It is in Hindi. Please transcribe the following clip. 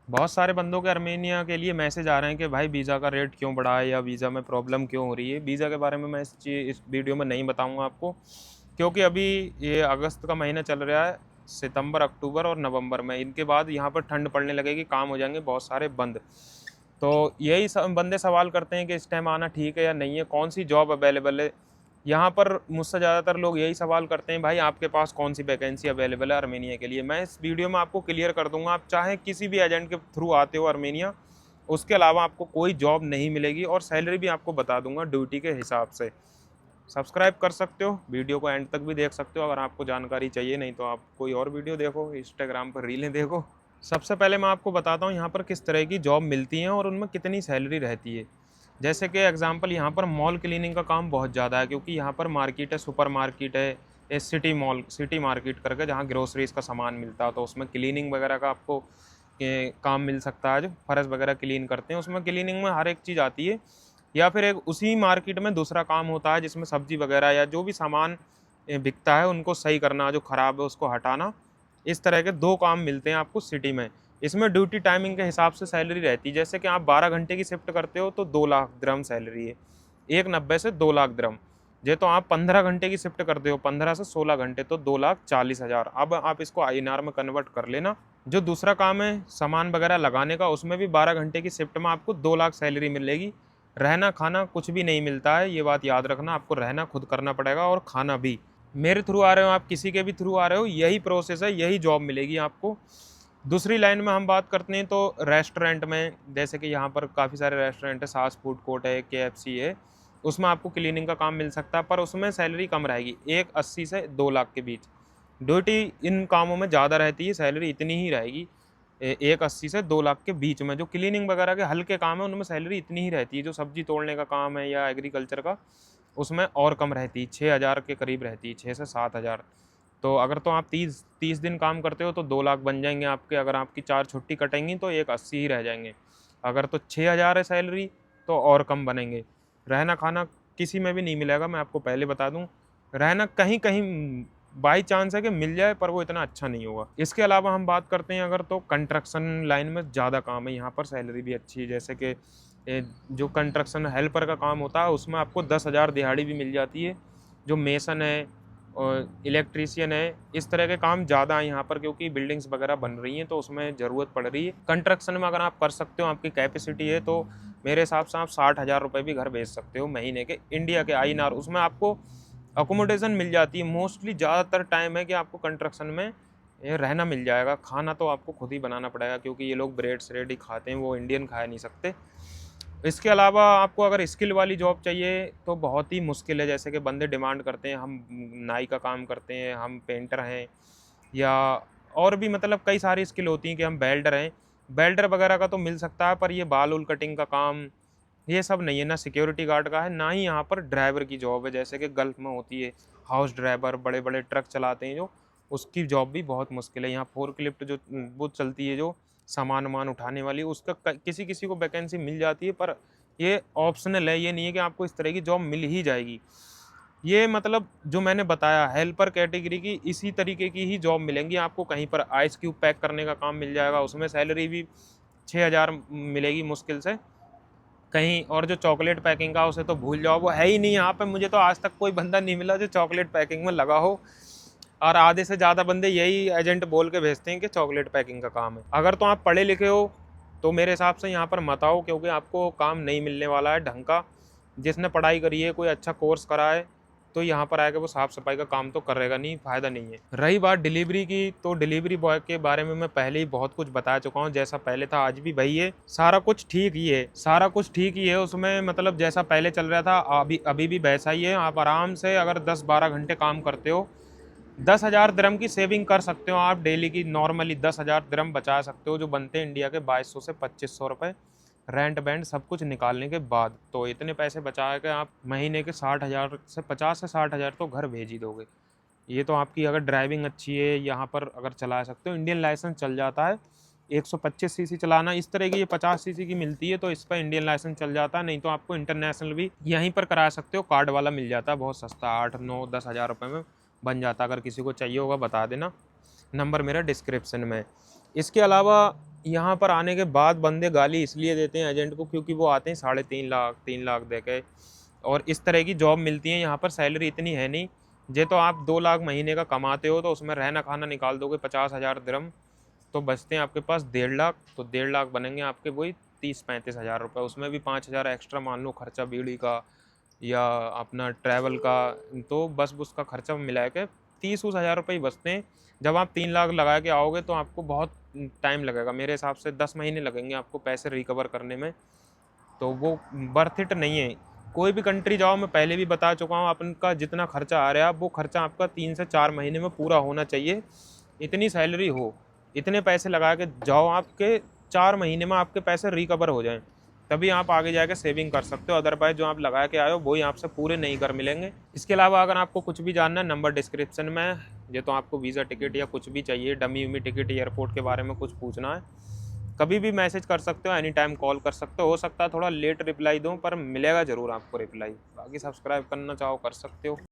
बहुत सारे बंदों के अर्मेनिया के लिए मैसेज आ रहे हैं कि भाई वीज़ा का रेट क्यों बढ़ा है या वीज़ा में प्रॉब्लम क्यों हो रही है। वीज़ा के बारे में मैं इस वीडियो में नहीं बताऊंगा आपको, क्योंकि अभी ये अगस्त का महीना चल रहा है, सितंबर, अक्टूबर और नवंबर में इनके बाद यहाँ पर ठंड पड़ने लगेगी, काम हो जाएंगे बहुत सारे बंद। तो यही बंदे सवाल करते हैं कि इस टाइम आना ठीक है या नहीं है, कौन सी जॉब अवेलेबल है। यहाँ पर मुझसे ज़्यादातर लोग यही सवाल करते हैं, भाई आपके पास कौन सी वैकेंसी अवेलेबल है अर्मेनिया के लिए। मैं इस वीडियो में आपको क्लियर कर दूंगा, आप चाहे किसी भी एजेंट के थ्रू आते हो अर्मेनिया, उसके अलावा आपको कोई जॉब नहीं मिलेगी और सैलरी भी आपको बता दूंगा ड्यूटी के हिसाब से। सब्सक्राइब कर सकते हो, वीडियो को एंड तक भी देख सकते हो अगर आपको जानकारी चाहिए, नहीं तो आप कोई और वीडियो देखो, इंस्टाग्राम पर रीलें देखो। सबसे पहले मैं आपको बताता हूँ यहाँ पर किस तरह की जॉब मिलती हैं और उनमें कितनी सैलरी रहती है। जैसे कि एग्जांपल यहाँ पर मॉल क्लीनिंग का काम बहुत ज़्यादा है, क्योंकि यहाँ पर मार्केट है, सुपर मार्केट है, ये सिटी मॉल, सिटी मार्केट करके जहाँ ग्रोसरीज का सामान मिलता है, तो उसमें क्लीनिंग वगैरह का आपको काम मिल सकता है। जो फर्श वगैरह क्लीन करते हैं उसमें क्लीनिंग में हर एक चीज़ आती है। या फिर एक उसी मार्केट में दूसरा काम होता है जिसमें सब्जी वगैरह या जो भी सामान बिकता है उनको सही करना, जो ख़राब है उसको हटाना। इस तरह के 2 काम मिलते हैं आपको सिटी में। इसमें ड्यूटी टाइमिंग के हिसाब से सैलरी रहती है। जैसे कि आप 12 घंटे की शिफ्ट करते हो तो 2 लाख दिरहम सैलरी है, 190 से 2 लाख दिरहम। ये तो आप 15 घंटे की शिफ्ट करते हो, 15 से 16 घंटे, तो 2,40,000। अब आप इसको INR में कन्वर्ट कर लेना। जो दूसरा काम है सामान वगैरह लगाने का, उसमें भी 12 घंटे की शिफ्ट में आपको 2 लाख सैलरी मिलेगी। रहना खाना कुछ भी नहीं मिलता है, ये बात याद रखना, आपको रहना खुद करना पड़ेगा और खाना भी। मेरे थ्रू आ रहे हो, आप किसी के भी थ्रू आ रहे हो, यही प्रोसेस है, यही जॉब मिलेगी आपको। दूसरी लाइन में हम बात करते हैं तो रेस्टोरेंट में, जैसे कि यहाँ पर काफ़ी सारे रेस्टोरेंट है, सास फूड कोर्ट है, KFC है, उसमें आपको क्लीनिंग का काम मिल सकता है, पर उसमें सैलरी कम रहेगी, 1,80 से 2 लाख के बीच। ड्यूटी इन कामों में ज़्यादा रहती है, सैलरी इतनी ही रहेगी, 1,80 से 2 लाख के बीच में। जो क्लीनिंग वगैरह के हल्के काम है उनमें सैलरी इतनी ही रहती है। जो सब्जी तोड़ने का काम है या एग्रीकल्चर का, उसमें और कम रहती है, 6,000 के करीब रहती है, 6 से 7,000। तो अगर तो आप 30 दिन काम करते हो तो 2 लाख बन जाएंगे आपके। अगर आपकी 4 छुट्टी कटेंगी तो 1,80 ही रह जाएंगे। अगर तो 6,000 है सैलरी तो और कम बनेंगे। रहना खाना किसी में भी नहीं मिलेगा, मैं आपको पहले बता दूं। रहना कहीं कहीं बाई चांस है कि मिल जाए, पर वो इतना अच्छा नहीं होगा। इसके अलावा हम बात करते हैं अगर, तो कंस्ट्रक्शन लाइन में ज़्यादा काम है, यहाँ पर सैलरी भी अच्छी है। जैसे कि जो कंस्ट्रक्शन हेल्पर का काम होता है उसमें आपको 10,000 दिहाड़ी भी मिल जाती है। जो मेसन है और इलेक्ट्रीशियन है, इस तरह के काम ज़्यादा है यहाँ पर, क्योंकि बिल्डिंग्स वगैरह बन रही हैं तो उसमें ज़रूरत पड़ रही है। कंस्ट्रक्शन में अगर आप कर सकते हो, आपकी कैपेसिटी है, तो मेरे हिसाब से आप 60,000 रुपये भी घर भेज सकते हो महीने के, इंडिया के INR। उसमें आपको अकोमोडेशन मिल जाती है। मोस्टली ज़्यादातर टाइम है कि आपको कंस्ट्रक्शन में रहना मिल जाएगा। खाना तो आपको खुद ही बनाना पड़ेगा, क्योंकि ये लोग ब्रेड श्रेड ही खाते हैं, वो इंडियन खा नहीं सकते। इसके अलावा आपको अगर स्किल वाली जॉब चाहिए तो बहुत ही मुश्किल है। जैसे कि बंदे डिमांड करते हैं, हम नाई का काम करते हैं, हम पेंटर हैं, या और भी मतलब कई सारी स्किल होती हैं कि हम वेल्डर हैं। वेल्डर वगैरह का तो मिल सकता है, पर ये बाल उल कटिंग का काम, ये सब नहीं है। ना सिक्योरिटी गार्ड का है, ना ही यहाँ पर ड्राइवर की जॉब है, जैसे कि गल्फ में होती है हाउस ड्राइवर, बड़े बड़े ट्रक चलाते हैं जो, उसकी जॉब भी बहुत मुश्किल है। यहाँ फोर्कलिफ्ट जो वो चलती है, जो सामान वामान उठाने वाली, उसका किसी किसी को वैकेंसी मिल जाती है, पर ये ऑप्शनल है, ये नहीं है कि आपको इस तरह की जॉब मिल ही जाएगी। ये मतलब जो मैंने बताया हेल्पर कैटेगरी की, इसी तरीके की ही जॉब मिलेंगी आपको। कहीं पर आइस क्यूब पैक करने का काम मिल जाएगा, उसमें सैलरी भी 6,000 मिलेगी मुश्किल से कहीं। और जो चॉकलेट पैकिंग का, उसे तो भूल जाओ, वो है ही नहीं यहाँ पे। मुझे तो आज तक कोई बंदा नहीं मिला जो चॉकलेट पैकिंग में लगा हो, और आधे से ज़्यादा बंदे यही एजेंट बोल के भेजते हैं कि चॉकलेट पैकिंग का काम है। अगर तो आप पढ़े लिखे हो तो मेरे हिसाब से यहाँ पर मत आओ, क्योंकि आपको काम नहीं मिलने वाला है ढंग का। जिसने पढ़ाई करी है, कोई अच्छा कोर्स करा है, तो यहाँ पर आके वो साफ़ सफाई का काम तो करेगा नहीं, फ़ायदा नहीं है। रही बात डिलीवरी की, तो डिलीवरी बॉय के बारे में मैं पहले ही बहुत कुछ बता चुका हूँ। जैसा पहले था आज भी वही है, सारा कुछ ठीक ही है, सारा कुछ ठीक ही है उसमें। मतलब जैसा पहले चल रहा था अभी भी वैसा ही है। आप आराम से अगर 10-12 घंटे काम करते हो, 10,000 दिरहम की सेविंग कर सकते हो आप डेली की। नॉर्मली 10,000 दिरहम बचा सकते हो, जो बनते हैं इंडिया के 2,200 से 2,500 रुपये, रेंट बैंड सब कुछ निकालने के बाद। तो इतने पैसे बचा के आप महीने के 60,000 से 50 से 60,000 तो घर भेज ही दोगे। ये तो आपकी अगर ड्राइविंग अच्छी है, यहाँ पर अगर चला सकते हो, इंडियन लाइसेंस चल जाता है। 125 सीसी चलाना, इस तरह की ये 50 सीसी की मिलती है, तो इस पर इंडियन लाइसेंस चल जाता है। नहीं तो आपको इंटरनेशनल भी यहीं पर करा सकते हो, कार्ड वाला मिल जाता है बहुत सस्ता, 8-9-10,000 रुपये में बन जाता है। अगर किसी को चाहिए होगा बता देना, नंबर मेरा डिस्क्रिप्शन में। इसके अलावा यहाँ पर आने के बाद बंदे गाली इसलिए देते हैं एजेंट को क्योंकि वो आते हैं 3.5 लाख 3 लाख दे के, और इस तरह की जॉब मिलती है यहाँ पर। सैलरी इतनी है नहीं। जे तो आप 2 लाख महीने का कमाते हो तो उसमें रहना खाना निकाल दोगे 50,000 दिरहम, तो बचते हैं आपके पास 1.5 लाख। तो 1.5 लाख बनेंगे आपके वही 30-35 हज़ार रुपये। उसमें भी 5 हज़ार एक्स्ट्रा मान लो खर्चा बीड़ी का या अपना ट्रैवल का, तो बस उसका खर्चा मिला के 30-30 हज़ार रुपये ही बचते हैं। जब आप 3 लाख लगा के आओगे तो आपको बहुत टाइम लगेगा, मेरे हिसाब से 10 महीने लगेंगे आपको पैसे रिकवर करने में। तो वो वर्थ इट नहीं है। कोई भी कंट्री जाओ, मैं पहले भी बता चुका हूँ, अपन का जितना खर्चा आ रहा है वो खर्चा आपका 3 से 4 महीने में पूरा होना चाहिए। इतनी सैलरी हो, इतने पैसे लगा के जाओ, आपके 4 महीने में आपके पैसे रिकवर हो जाएं, तभी आप आगे जाके सेविंग कर सकते हो। अदरवाइज जो आप लगा के आए हो वही आपसे पूरे नहीं कर मिलेंगे। इसके अलावा अगर आपको कुछ भी जानना है, नंबर डिस्क्रिप्शन में है। ये तो आपको वीज़ा टिकट या कुछ भी चाहिए, डमी वमी टिकट, एयरपोर्ट के बारे में कुछ पूछना है, कभी भी मैसेज कर सकते हो, एनी टाइम कॉल कर सकते हो सकता है थोड़ा लेट रिप्लाई दूँ पर मिलेगा ज़रूर आपको रिप्लाई। बाकी सब्सक्राइब करना चाहो कर सकते हो।